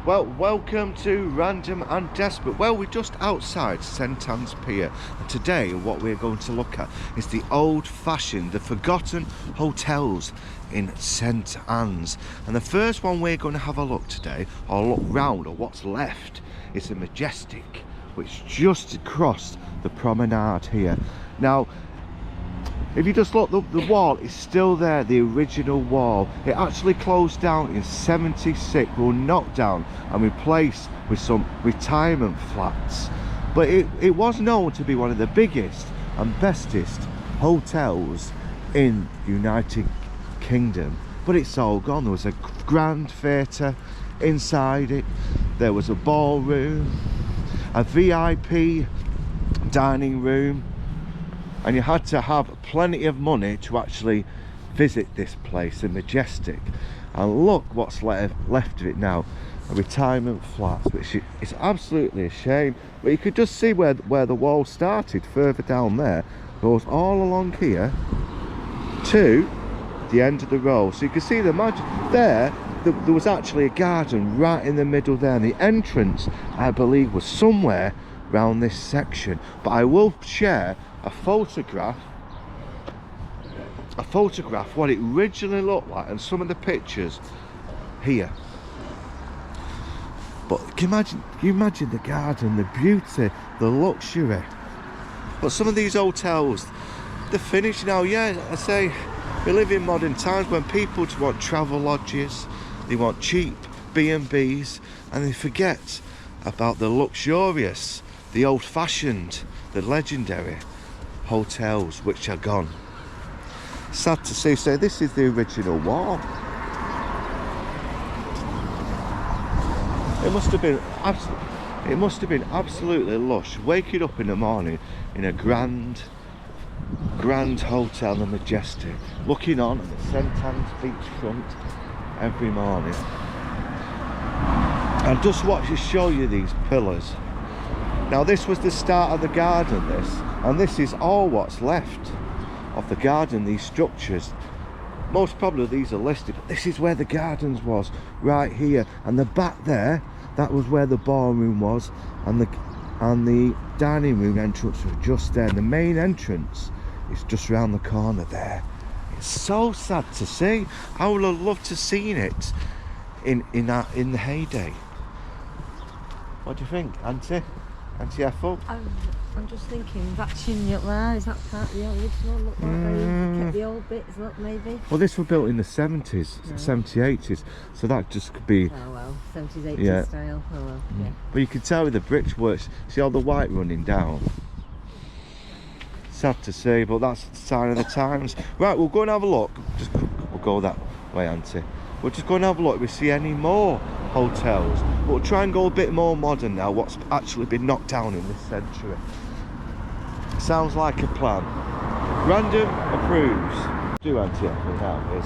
Well, welcome to Random and Desperate. Well, we're just outside St Anne's Pier, and today what we're going to look at is the old-fashioned, the forgotten hotels in St Anne's. And the first one we're going to have a look today, or look round, or what's left, is the Majestic, which just crossed the promenade here. Now, if you just look, the wall is still there, the original wall. It actually closed down in '76, was knocked down and replaced with some retirement flats. But it was known to be one of the biggest and bestest hotels in the United Kingdom. But it's all gone. There was a grand theatre inside it. There was a ballroom, a VIP dining room, and you had to have plenty of money to actually visit this place, the Majestic. And look what's left of it now, a retirement flat, which is absolutely a shame. But you could just see where the wall started, further down there, goes all along here to the end of the road. So you can see the there was actually a garden right in the middle there, and the entrance, I believe, was somewhere around this section. But I will share a photograph what it originally looked like and some of the pictures here. But can you imagine the garden, the beauty, the luxury. But some of these hotels, they're finished now. Yeah, I say we live in modern times when people just want travel lodges, they want cheap B&Bs, and they forget about the luxurious, the old-fashioned, the legendary hotels which are gone. Sad to see. So this is the original wall. It must have been absolutely lush, waking up in the morning in a grand hotel, the Majestic, looking on at the St Anne's beachfront every morning. And just watch it show you these pillars. Now this was the start of the garden, and this is all what's left of the garden, these structures. Most probably these are listed, but this is where the gardens was, right here. And the back there, that was where the ballroom was, and the dining room entrance was just there. And the main entrance is just around the corner there. It's so sad to see. I would have loved to seen it in the heyday. What do you think, Auntie? Auntie Ethel? I'm just thinking, that chimney up there, is that part of the original? Look like they kept the old bits, look, maybe? Well, this was built in the 70s, 70s, 80s, so that just could be... Oh well, 70s, 80s style, oh well, yeah. But you can tell with the brickworks, see all the white running down. Sad to see, but that's the sign of the times. Right, we'll go and have a look. We'll go that way, Auntie. We'll just go and have a look if we see any more hotels. But we'll try and go a bit more modern now, what's actually been knocked down in this century. Sounds like a plan. Random approves. Do Auntie Ethel now is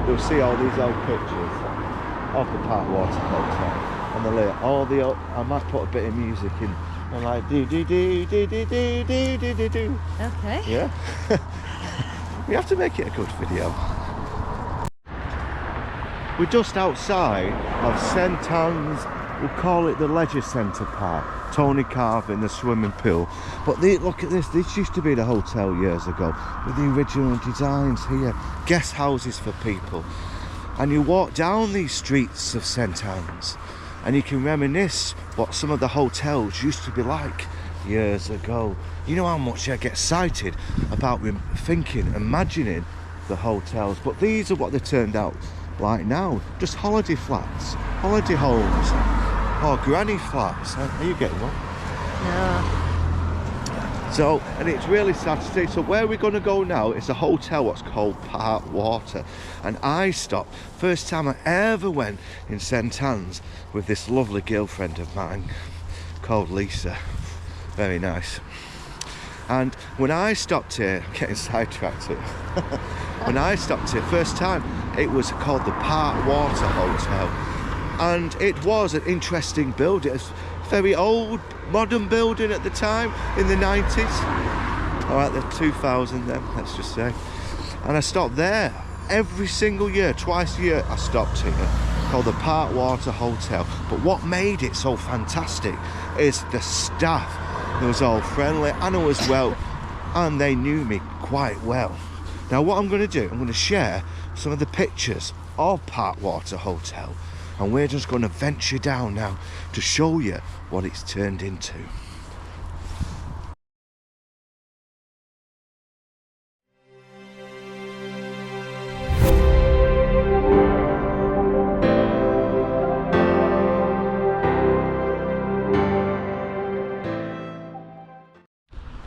you'll see all these old pictures of the Parkwater Hotel and the layout. All the old, I might put a bit of music in and like do. Okay. Yeah. We have to make it a good video. We're just outside of St Anne's, we'll call it the Leisure Centre Park. Tony Carving, the swimming pool. But look at this used to be the hotel years ago, with the original designs here. Guest houses for people. And you walk down these streets of St Anne's, and you can reminisce what some of the hotels used to be like years ago. You know how much I get excited about imagining the hotels, but these are what they turned out like now, just holiday flats, holiday homes, or granny flats. Are you getting one? No. So, and it's really sad to see. So where we're going to go now is a hotel what's called Parkwater, and I stopped, first time I ever went in St Anne's, with this lovely girlfriend of mine called Lisa. Very nice. And when I stopped here, I'm getting sidetracked here. When I stopped here first time, it was called the Parkwater Hotel, and it was an interesting building. It's a very old, modern building at the time, in the 90s, or at the 2000 then, let's just say. And I stopped there every single year, twice a year I stopped here. called the Parkwater Hotel. But what made it so fantastic is the staff. It was all friendly, and it was well, and they knew me quite well. Now what I'm going to do, I'm going to share some of the pictures of Parkwater Hotel, and we're just going to venture down now to show you what it's turned into.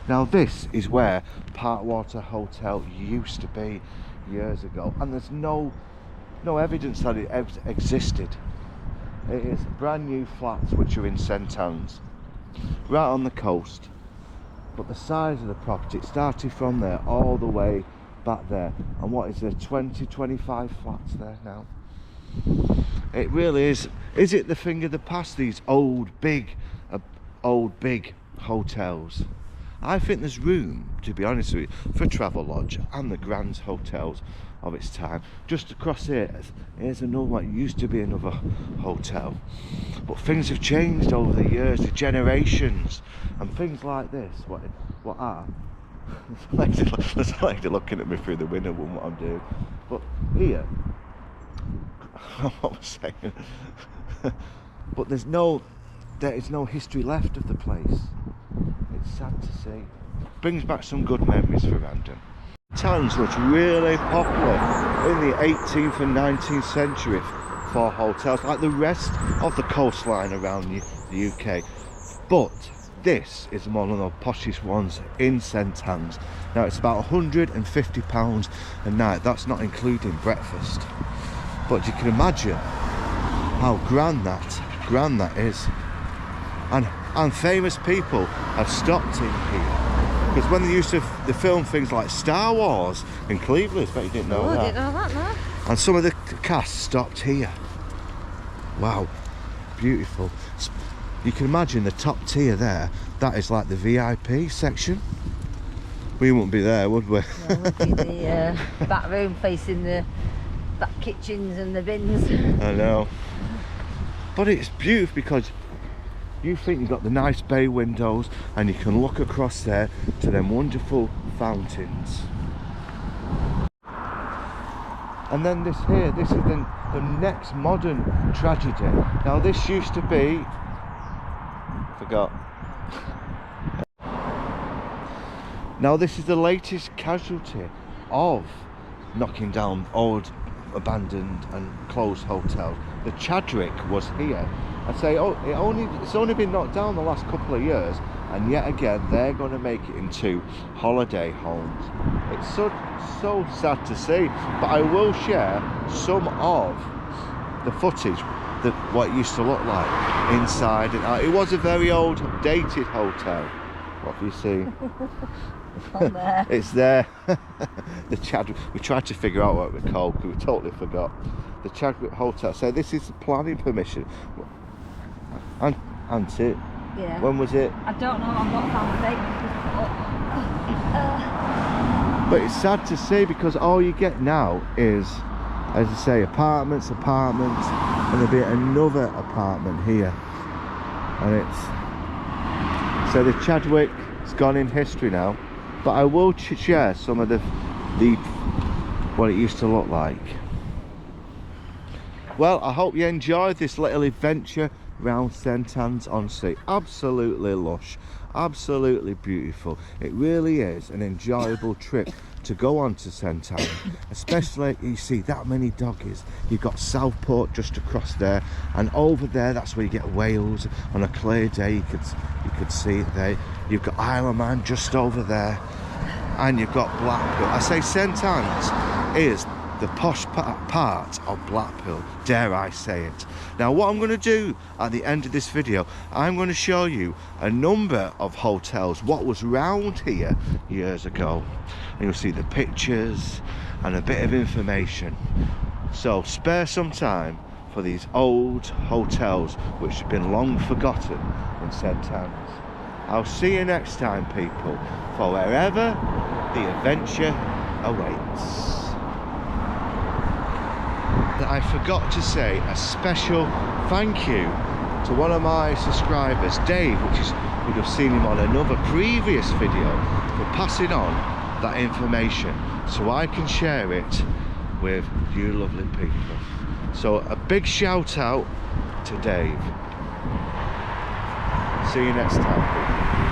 Now this is where Parkwater Hotel used to be years ago, and there's no evidence that it existed. It is brand new flats which are in St Anne's, right on the coast. But the size of the property, it started from there all the way back there. And what is there, 20-25 flats there now? It really is. Is it the thing of the past, these old big hotels? I think there's room, to be honest with you, for Travelodge and the grand hotels of its time. Just across here, here's another one. It used to be another hotel, but things have changed over the years, the generations, and things like this. What are? It's like they're looking at me through the window and what I'm doing. But here, what was I saying? But there is no history left of the place. It's sad to see. Brings back some good memories for Random. Tans was really popular in the 18th and 19th century for hotels, like the rest of the coastline around the UK. But this is one of the poshest ones in St Anne's. Now it's about £150 a night. That's not including breakfast. But you can imagine how grand that is. And famous people have stopped in here. Because when they used to film things like Star Wars in Cleveland, I bet you didn't know that. I didn't know that, no. And some of the cast stopped here. Wow, beautiful. You can imagine the top tier there. That is like the VIP section. We wouldn't be there, would we? No, look at the back room facing the back kitchens and the bins. I know. But it's beautiful because you think you've got the nice bay windows and you can look across there to them wonderful fountains. And then this is the next modern tragedy. Now this used to be, forgot. Now this is the latest casualty of knocking down old, abandoned and closed hotels. The Chadwick was here. I say, it's only been knocked down the last couple of years, and yet again they're going to make it into holiday homes. It's so sad to see, but I will share some of the footage, what it used to look like inside and out. It was a very old, dated hotel. What do you see? There. It's there. The Chadwick. We tried to figure out what it was called because we totally forgot. The Chadwick Hotel. So this is planning permission. And it? Yeah. When was it? I don't know, I'm not found the date. But it's sad to see because all you get now is, as I say, apartments, and there'll be another apartment here. And it's so the Chadwick has gone in history now. But I will share some of the what it used to look like. Well, I hope you enjoyed this little adventure round St Anne's on Sea. Absolutely lush, absolutely beautiful. It really is an enjoyable trip to go on to St Anne, especially you see that many doggies. You've got Southport just across there, and over there that's where you get Wales. On a clear day you could see it there. You've got Isle of Man just over there, and you've got Blackpool. I say St Anne's is the posh part of Blackpool, dare I say it. Now what I'm going to do at the end of this video, I'm going to show you a number of hotels, what was round here years ago, and you'll see the pictures and a bit of information. So spare some time for these old hotels which have been long forgotten in St Anne's. I'll see you next time, people, for wherever the adventure awaits. I forgot to say a special thank you to one of my subscribers, Dave, which is, you'd have seen him on another previous video, for passing on that information so I can share it with you lovely people. So a big shout out to Dave. See you next time, people.